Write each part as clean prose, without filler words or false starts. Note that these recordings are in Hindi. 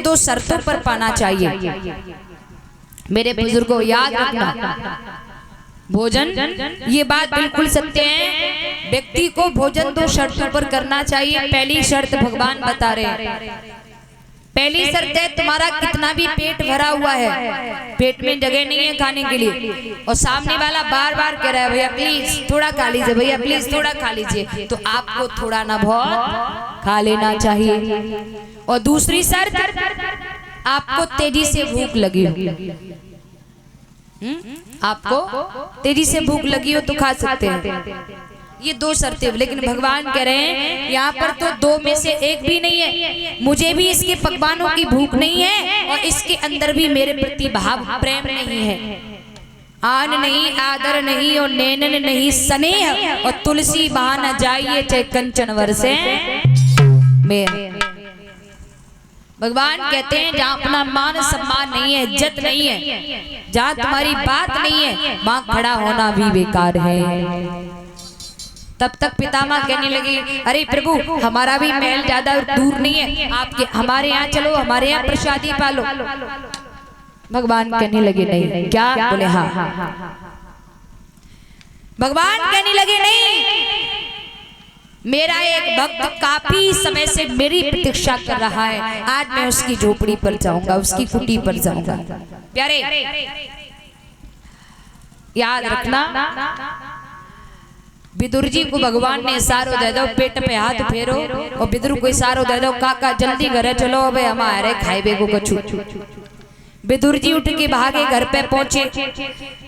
दो शर्तों पर पाना चाहिए। मेरे बुजुर्गों याद रखना, भोजन, ये बात बिल्कुल सत्य है, व्यक्ति को भोजन दो शर्तों पर करना चाहिए। पहली शर्त भगवान बता रहे हैं, पहली शर्त है तुम्हारा कितना भी पेट भरा हुआ है, पेट में जगह नहीं है खाने के लिए, और सामने वाला बार बार कह रहा है भैया प्लीज थोड़ा खा लीजिए, भैया प्लीज थोड़ा खा लीजिए, तो आपको थोड़ा ना बहुत खा लेना चाहिए। और दूसरी शर्त, आपको तेजी से भूख लगी हो, आपको तेजी से भूख लगी हो तो खा सकते हैं। ये दो शर्तें, लेकिन भगवान कह रहे हैं यहाँ पर तो दो में से एक भी नहीं है। मुझे भी इसके पकवानों की भूख नहीं है और इसके अंदर भी मेरे प्रति भाव प्रेम नहीं है। आन नहीं, आदर नहीं और नैनन नहीं स्नेह, और तुलसी बहाना जाइए चाहे कंचन वर्षे में। भगवान कहते हैं जहाँ अपना मान सम्मान नहीं है, इज्जत नहीं है, जहाँ तुम्हारी बात नहीं है, वहाँ खड़ा होना भी बेकार है। तब तक पितामह कहने लगे अरे प्रभु हमारा भी महल ज्यादा दूर नहीं है, आपके हमारे यहाँ चलो, हमारे यहाँ प्रसादी पालो। भगवान कहने लगे नहीं। क्या बोले? हाँ। भगवान कहने लगे नहीं, मेरा एक भक्त काफी समय से मेरी प्रतीक्षा कर रहा है, आज मैं उसकी झोपड़ी पर जाऊंगा, उसकी कुटी पर जाऊंगा। प्यारे याद रखना, विदुर जी को भगवान ने इशारो दे दो, पेट पे हाथ फेरो, और विदुर को इशारो दे दो काका जल्दी घरे चलो, अबे हमारे खाइबे को कछु। विदुर जी उठ के भागे, घर पे पहुंचे।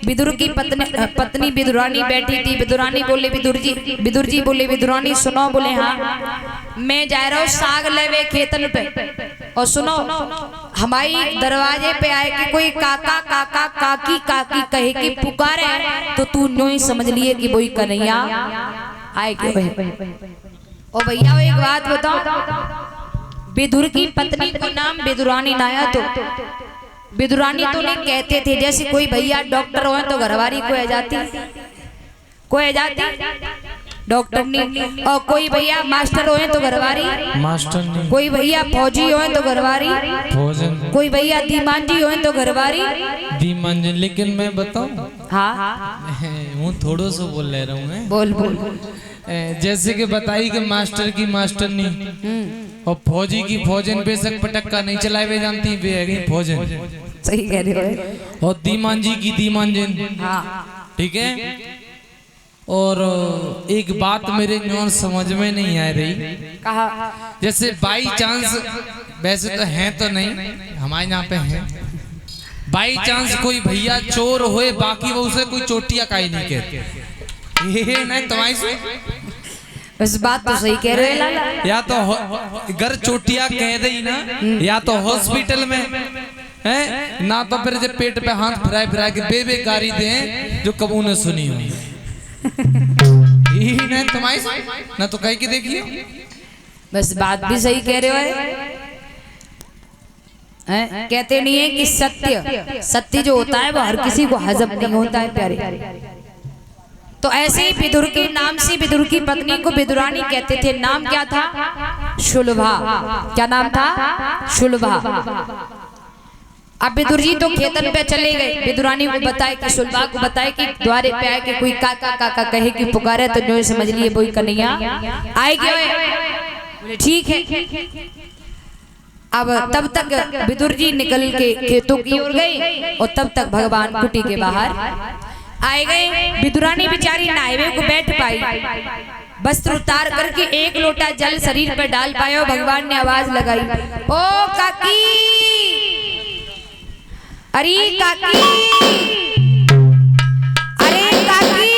विदुर की पत्नी विदुरानी बैठी थी। विदुरानी बोले विदुर जी बोले विदुरानी सुनो, बोले हाँ मैं जा रहा हूँ साग लेवे खेतन पे, और सुनो हमारी दरवाजे पे आए कि कोई काका काका काकी काकी कहे कि पुकारे, तो तू नो ही समझ लिए कि वही कन्हैया आए क्यों है। और भैया एक बात बताओ, विदुर की पत्नी को नाम विदुरानी ना आया तो विदुरानी तो नहीं कहते थे, जैसे कोई भैया डॉक्टर हो तो घरवारी को आ जाती, डॉक्टर नहीं, और कोई भैया मास्टर हो तो घरवारी मास्टर नहीं, कोई भैया फौजी हो तो घरवारी भोजन, कोई भैया दीमांजी हो तो घरवारी दीमांजी। लेकिन मैं बताऊं, हाँ हूँ थोड़ो सो बोल ले रहा हूँ, बोल जैसे कि बताई कि मास्टर की मास्टर नहीं और फौजी की फौजन, बेशक पटक्का नहीं चलाए वे जानती वे फौजन, सही कह रहे हो, और दीमांजी की दीमांजन, ठीक है। और एक बात मेरे न्योन समझ में नहीं आ रही, कहा जैसे बाई चांस, वैसे तो हैं तो नहीं हमारे यहाँ पे हैं, बाई चांस कोई भैया चोर होए, बाकी वो उसे कोई चोटिया काई नहीं कहते, ये नहीं तुम्हारी से इस बात तो सही कह रहे हो। या तो घर चोटिया कह रही ना, या तो हॉस्पिटल में है ना, तो फिर जब पेट पे हाथ फिराए फिराए के बेबे गारी दे जो कबू ने सुनी हो, यही नहीं तुम्हारी ना तो कहीं की देखिए। बस बात भी सही कह रहे हो है? कहते नहीं है कि सत्य जो होता है वो हर किसी को हजम नहीं होता है प्यारे। तो ऐसे ही विदुर के नाम से विदुर की पत्नी को विदुरानी कहते थे। नाम क्या था? शुलभा। क्या नाम था? शुलभा। अब विदुर जी तो खेतन पे चले गए, विदुरानी को बताए कि शुलभा को बताए कि द्वारे पे आए कि कोई काका काका कहे कि पुकारे, तो जो समझ लिए वही कन्हैया आए गए। ठीक है। अब तब तक विदुर जी निकल के खेतों की ओर गए और तब तक भगवान कुटी के बाहर आए गए। विदुरानी बेचारी नायवे को बैठ पाई, वस्त्र उतार करके एक लोटा जल शरीर पर डाल पाया। भगवान ने आवाज लगाई, ओ काकी, अरे काकी, अरे काकी।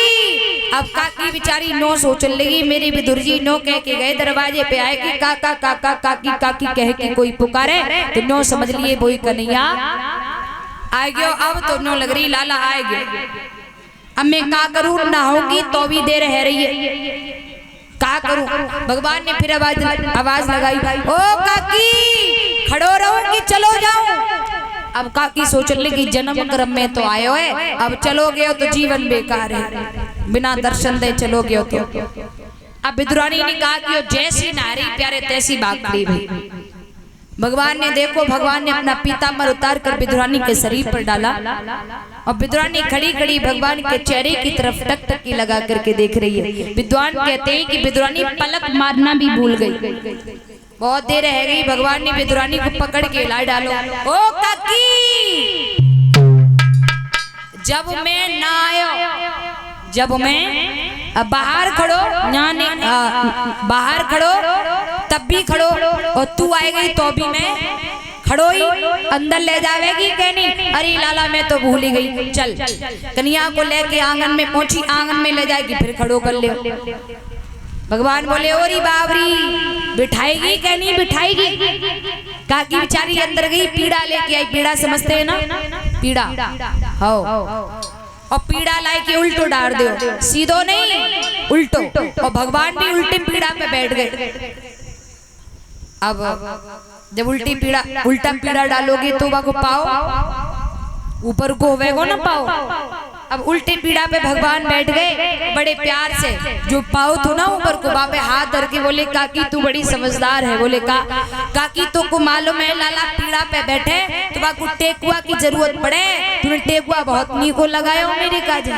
अब काकी बेचारी नो सोचने लगी, मेरे विदुर जी नो कह के गए दरवाजे पे आए कि काका काका काकी काकी कह के कोई पुकारे, तो नो समझ लिए वही कन्हैया आ गयो। अब तो नो लग रही लाला आए गए। अब मैं का करूं, ना होगी तो भी देर है रही है, का करूं। भगवान ने फिर आवाज लगाई, ओ काकी, खड़ो रहो कि चलो जाऊं। अब काकी सोचने लगी जन्म कर्म में तो आयो है, अब चलोगे हो तो जीवन बेकार है, बिना दर्शन दे चलोगे हो तो। अब विदुरानी ने कहा कि जैसी नारी प्यारे तैसी भागती भाई। भगवान ने देखो, भगवान ने अपना पीताम्बर उतार कर विदुरानी के शरीर पर डाला और विदुरानी खड़ी खड़ी भगवान के चेहरे की तरफ टकटकी लगा करके देख रही है। विद्वान कहते हैं कि विदुरानी पलक मारना भी भूल गई। बहुत देर रह गई, भगवान ने विदुरानी को पकड़ के ला डालो। ओ काकी, जब मैं ना आयो, जब मैं बाहर खड़ो, बाहर खड़ो तब भी खड़ो, और तू आएगी तो भी मैं खड़ो ही, अंदर ले जावेगी कहनी। अरे लाला मैं तो भूल ही गई। चल, कन्या को लेके आंगन में पहुंची, आंगन में ले जाएगी, फिर खड़ो कर ले। भगवान बोले ओरी बाबरी, बिठाएगी कहनी, बिठाएगी। काकी बेचारी अंदर गई, पीड़ा लेके आई। पीड़ा समझते है ना, पीड़ा हो, और पीड़ा लाई के उल्टो डाल दो, सीधो नहीं उल्टो। और भगवान भी उल्टी पीड़ा पे बैठ गए। अब जब उल्टा पीड़ा डालोगे तो को पाओ ऊपर को होवेगो ना पाओ। अब उल्टी पीड़ा पे भगवान बैठ गए बड़े प्यार से। जो पाओ तो ना ऊपर को बापे हाथ धर के बोले काकी तू बड़ी समझदार है। बोले काकी तो को मालूम है लाला पीड़ा पे बैठे तो बाको टेकुआ की जरूरत पड़े, तूने टेकुआ बहुत नी को लगाया हो मेरे काज।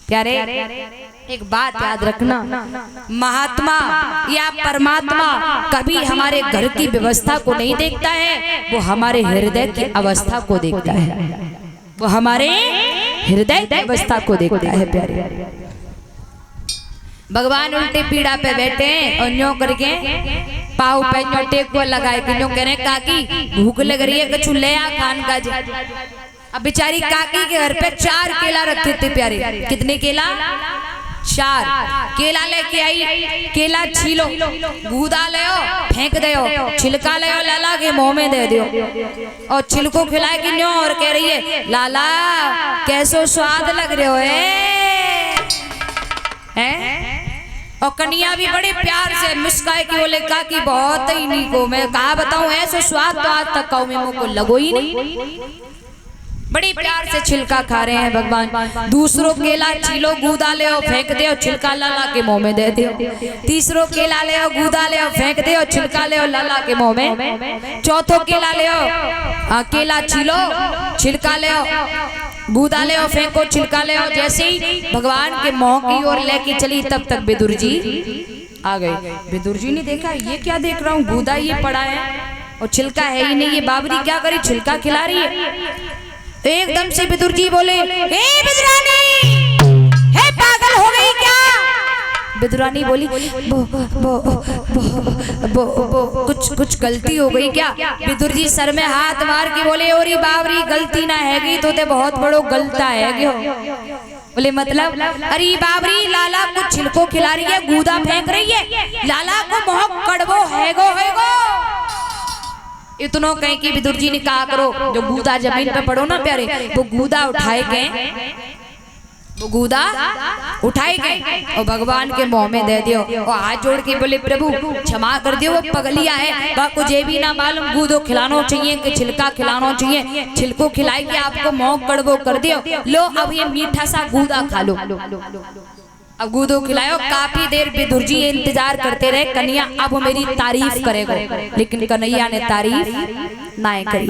प्यारे एक बात याद रखना, महात्मा या परमात्मा कभी हमारे घर की व्यवस्था को नहीं देखता है, वो हमारे हृदय की अवस्था को देखता है। वो हमारे हृदय की अवस्था को देखता है। प्यारे भगवान उल्टे पीड़ा पे बैठे और न्यो करके पाव पे न्यो टेकुआ लगाए कि न्यो कह रहे काकी भूख लग रही है, कछु ले आ खान का। अब बेचारी काकी के घर पे 4 केला रखे थे। प्यारे कितने केला? 4 केला लेके आई। केला छीलो, गूदा ले फेंक दो, छिलका ले लाला के मुंह में दे दो और छिलको खिलाए कि न्यो। और कह रही है लाला कैसो स्वाद लग रहे हो हैं? और कन्या भी बड़े प्यार से मुस्काए कि बोले काकी बहुत ही नहीं को मैं कहा बताऊं ऐसे स्वाद तो आज तक काऊ में मुझको लगो ही नहीं। बड़ी प्यार से छिलका खा रहे हैं भगवान। दूसरों केला छीलो, गूदा ले फेंक दे और छिलका लाला के मुंह में दे दो। तीसरों केला ले गूदा ले फेंक दे और छिलका ले लाला के मुंह में। चौथों केला ले केला छीलो, छिलका ले गूदा ले फेंको, छिलका ले। जैसे ही भगवान के मुंह की ओर लेके चली तब तक विदुर जी आ गए। विदुर जी ने देखा ये क्या देख रहा हूँ, गूदा ये पड़ा है और छिलका है ही नहीं, ये बाबरी क्या करी छिलका खिला रही है। एकदम से विदुर जी बोले हे विदुरानी, हे पागल हो गई क्या? विदुरानी बोली कुछ गलती हो गई क्या? विदुर जी सर में हाथ मार के बोले ओरी बाबरी गलती ना हैगी तो ते बहुत बड़ो गलता है। बोले मतलब? अरे बाबरी लाला कुछ छिलको खिला रही है, गूदा फेंक रही है, लाला को मोह कड़वो हैगो। इतनो कहीं कि विदुर जी ने कहा करो जो गूदा जमीन पे पड़ो ना प्यारे, वो गूदा उठाए गए, वो गूदा उठाए गए और भगवान के मुंह में दे दियो और हाथ जोड़ के बोले प्रभु क्षमा कर दियो, वो पगलिया है, बाको जे भी ना मालूम गूदो खिलाना चाहिए कि छिलका खिलाना चाहिए, छिलको खिलाई के आपको मुंह कड़वो कर दियो, लो अब ये मीठा सा गूदा खा लो। अब गूदो खिलायो। काफी देर विदुर जी इंतजार करते रहे कन्या अब मेरी तारीफ करेगा, लेकिन कन्हैया ने तारीफ ना करी।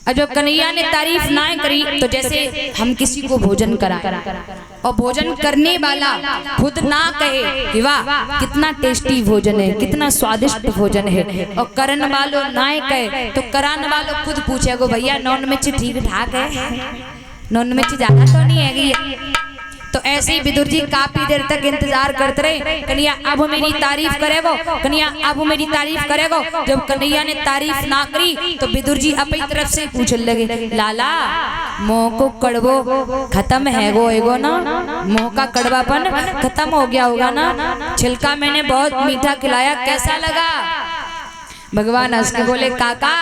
और जब कन्हैया ने तारीफ ना करी तो जैसे हम किसी को भोजन कराएं और भोजन करने वाला खुद ना कहे कि वाह कितना टेस्टी भोजन है, कितना स्वादिष्ट भोजन है, और करने वालों ना कहे तो कराने वालों खुद पूछेगो भैया नॉन मिर्च ठीक ठाक है, नॉन मिर्च ज्यादा तो नहीं है। तो ऐसे ही विदुर जी काफी देर तक इंतजार करते रहे, कन्हैया अब मेरी तारीफ करेगो, कन्हैया अब मेरी तारीफ करेगो। जब कन्हैया ने तारीफ ना करी तो विदुर जी अपनी तरफ से पूछने लगे लाला मुंह को कड़वो खत्म हैगो एगो ना, मुंह का कड़वापन खत्म हो गया होगा ना, छिलका मैंने बहुत मीठा खिलाया कैसा लगा? भगवान हंस के बोले काका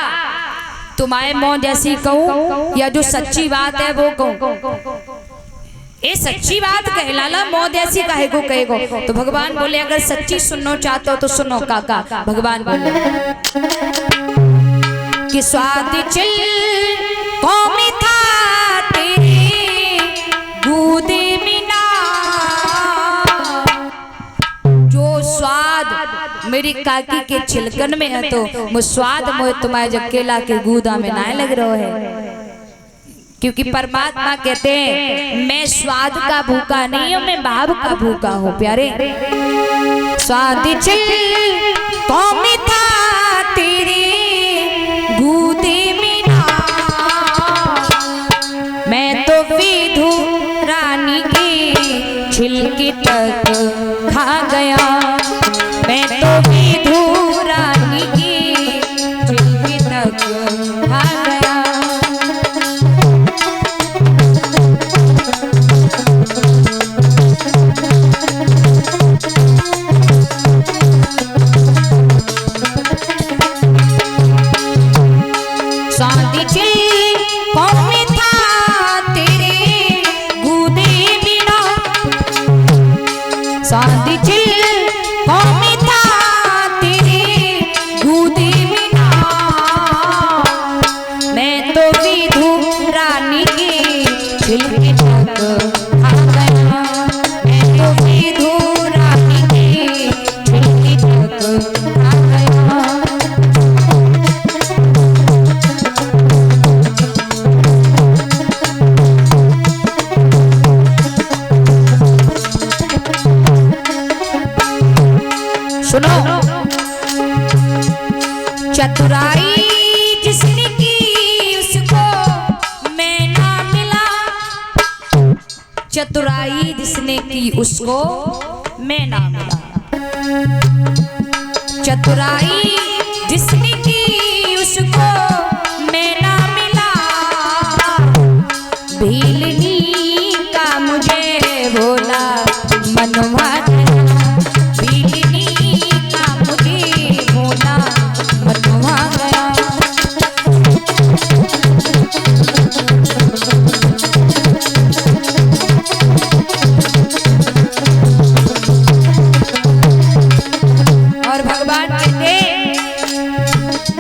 तुम्हारे मुंह जैसी कहूँ या जो सच्ची बात है वो कहूँ? ये सच्ची बात कहे लाला मौत ऐसी काहे को कहेगो? तो भगवान बोले अगर सच्ची सुनना चाहते हो तो सुनो काका। भगवान बोले कि स्वाद चिल कौमी था तेरे गूदे में ना, जो स्वाद मेरी काकी के छिलकन में है तो वो स्वाद मोह तुम्हारे जकेला के गूदा में ना लग रहा है। क्योंकि परमात्मा कहते हैं मैं स्वाद का भूखा नहीं हूं, मैं भाव का भूखा हूं प्यारे। स्वाद छिल कौन था तेरे गूदे में ना, मैं तो विधु रानी की छिलकी तक खा गया, मैं तो विधु रानी की छिलकी तक खा गया। स्वाद छिल कौन था तेरे गूदे बिना, स्वाद छिल कौन था तेरे गूदे बिना, मैं तो विधु रानी की छिलकी तक खा गया, मैं तो विधु रानी की छिलकी तक खा गया। सुनो, चतुराई जिसने की उसको मैं ना मिला, चतुराई जिसने की उसको मैं ना मिला, चतुराई जिसने की उसको मैं ना मिला, भीलनी का मुझे भोला मनवा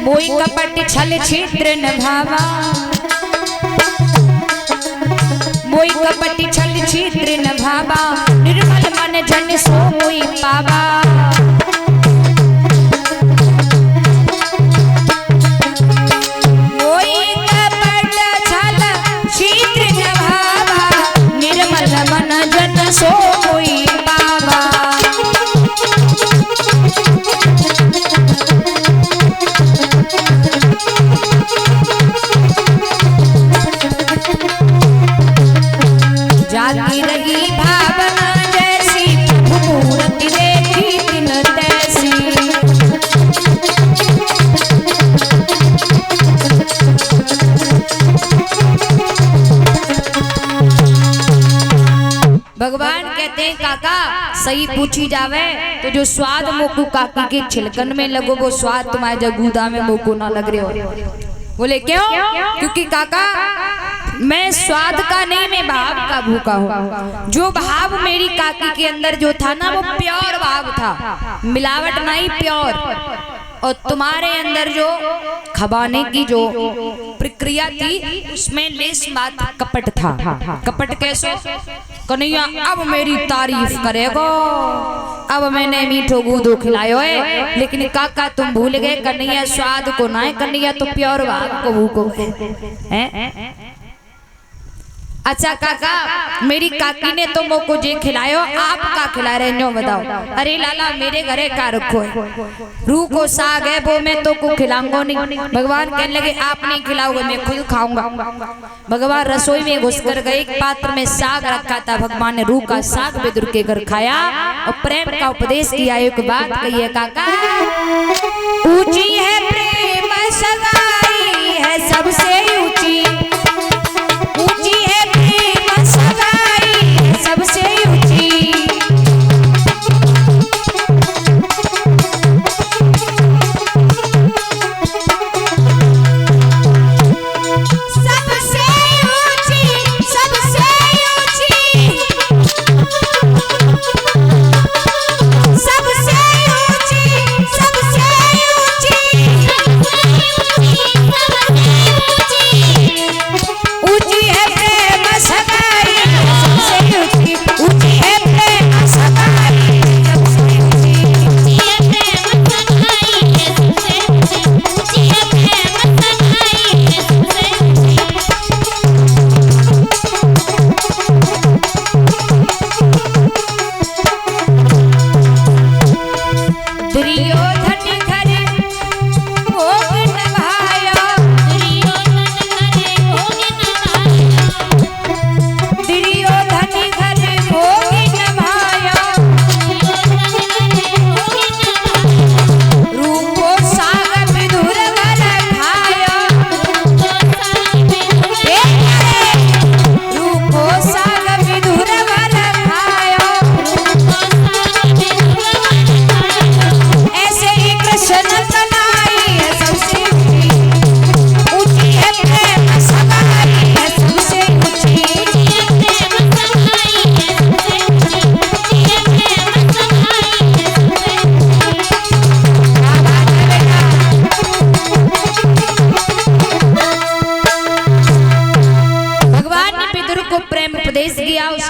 मोई कपट छल छिद्र न भावा, मोई कपट छल छिद्र न भावा, निर्मल मन जन सो मोई पावा। मोई कपट छल छिद्र न भावा, निर्मल मन जन सो मोई पावा। जाती रही भावना जैसी, मूर्ति देखी दिन तैसी, भगवान कहते हैं काका सही पूछी जावे तो जो स्वाद मोकू काकी के छिलकन में लगो वो स्वाद तुम्हारे जगूदा में मोकू ना लग रहे हो। बोले क्यों? क्योंकि काका मैं स्वाद का नहीं, मैं भाव का भूखा हूँ। जो भाव मेरी काकी के अंदर जो था ना वो प्योर भाव था, मिलावट नहीं, प्योर। और तुम्हारे अंदर जो खबाने की जो प्रक्रिया थी उसमें लेस मात्र कपट था। कपट कैसे? कन्हैया अब मेरी तारीफ करेगो, अब मैंने मीठो गूदो खिलायो है, लेकिन काका तुम भूल गए कन्हैया स्वाद को ना है, कन्हैया तो प्योर भाव को भूखो है। अच्छा काका मेरी काकी ने तो मोको जे खिलायो, आप का खिला रहे नो बताओ? अरे लाला मेरे घरे का रखो है, रूह को साग है वो मैं तो को खिलाऊंगा नहीं। भगवान कहने लगे आप नहीं खिलाओगे मैं खुद खाऊंगा। भगवान रसोई में घुस कर गए, एक पात्र में साग रखा था, भगवान ने रूह का साग विदुर के घर खाया और प्रेम का उपदेश किया। एक बात कही है काका, ऊंची है प्रेम सगाई है सबसे ऊंची, ऊंची है प्रेम सगाई है सबसे ऊंची, सबसे ऊंची, सबसे ऊंची, सबसे ऊंची, सबसे ऊंची।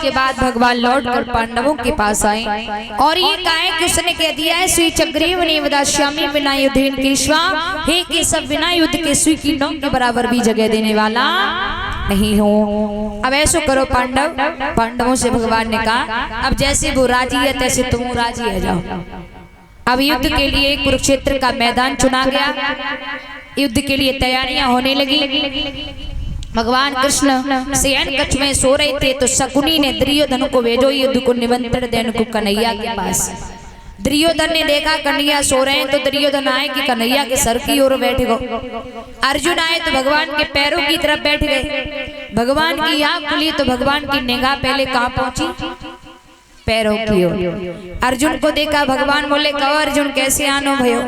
उसके बाद भगवान लौट कर पांडवों के पास आए और ये कहा कि उसने कह दिया है श्री चक्रीव ने वदाश्यामी बिना युद्धेन केशवा, हे कि सब बिना युद्ध के सुई की नोक के बराबर भी जगह देने वाला नहीं हो। अब ऐसो करो पांडवों से भगवान ने कहा अब जैसे वो राजी है तैसे तुम राजी है जाओ। अब युद्ध के लिए कुरुक्षेत्र का मैदान चुना गया, युद्ध के लिए तैयारियां होने लगी। भगवान कृष्ण शयन कक्ष में सो रहे थे तो शकुनी ने दुर्योधन को भेजो युद्ध को निमंत्रण देने को कन्हैया के पास। दुर्योधन ने देखा कन्हैया सो रहे हैं तो दुर्योधन आए कि कन्हैया के सर की ओर बैठ गो। अर्जुन आए तो भगवान के पैरों की तरफ बैठ गए। भगवान की आंख खुली तो भगवान की निगाह पहले कहाँ पहुंची, पैरों की ओर। अर्जुन को देखा, भगवान बोले कहो अर्जुन कैसे आनो भयो।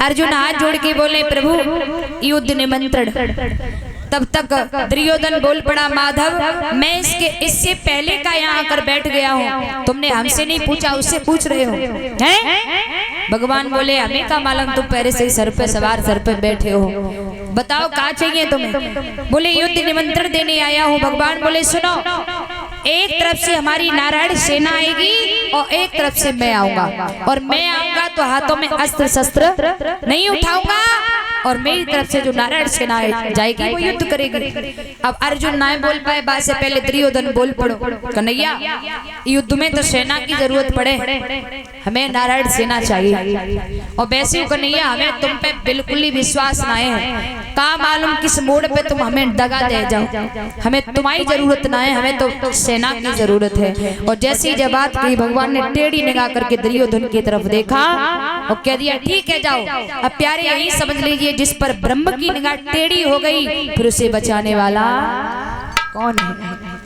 अर्जुन हाथ जोड़ के बोले प्रभु युद्ध निमंत्रण। तब तक दुर्योधन बोल पड़ा माधव मैं इससे पहले का यहाँ आकर बैठ गया हूँ, तुमने हमसे नहीं पूछा उससे पूछ रहे हो हैं? भगवान बोले हमें का मालूम, तुम पहले से सर पे सवार सर पे बैठे हो, बताओ क्या चाहिए तुम्हें। बोले युद्ध निमंत्रण देने आया हूँ। भगवान बोले सुनो, एक तरफ से हमारी नारायण सेना आएगी और एक तरफ से मैं आऊंगा, और मैं आऊंगा तो हाथों में अस्त्र शस्त्र नहीं उठाऊंगा, और मेरी तरफ से जो नारायण सेना जाएगी वो युद्ध करेगी। अब अर्जुन ना बोल पाए, बात से पहले दुर्योधन बोल पड़ो कन्हैया युद्ध में तो सेना की जरूरत पड़े, हमें नारायण सेना चाहिए। और वैसे कन्हैया हमें तुम पे बिल्कुल ही विश्वास ना है, का मालूम किस मोड़ पे तुम हमें दगा दे जाओ, हमें तुम्हारी जरूरत ना है, हमें तो सेना की जरूरत है। और जैसे ही जब बात कही भगवान ने टेढ़ी निगाह करके दुर्योधन की तरफ देखा और कह दिया ठीक है जाओ। अब प्यारे यही समझ लीजिए जिस पर ब्रह्म की निगाह टेढ़ी हो गई फिर उसे बचाने वाला कौन है।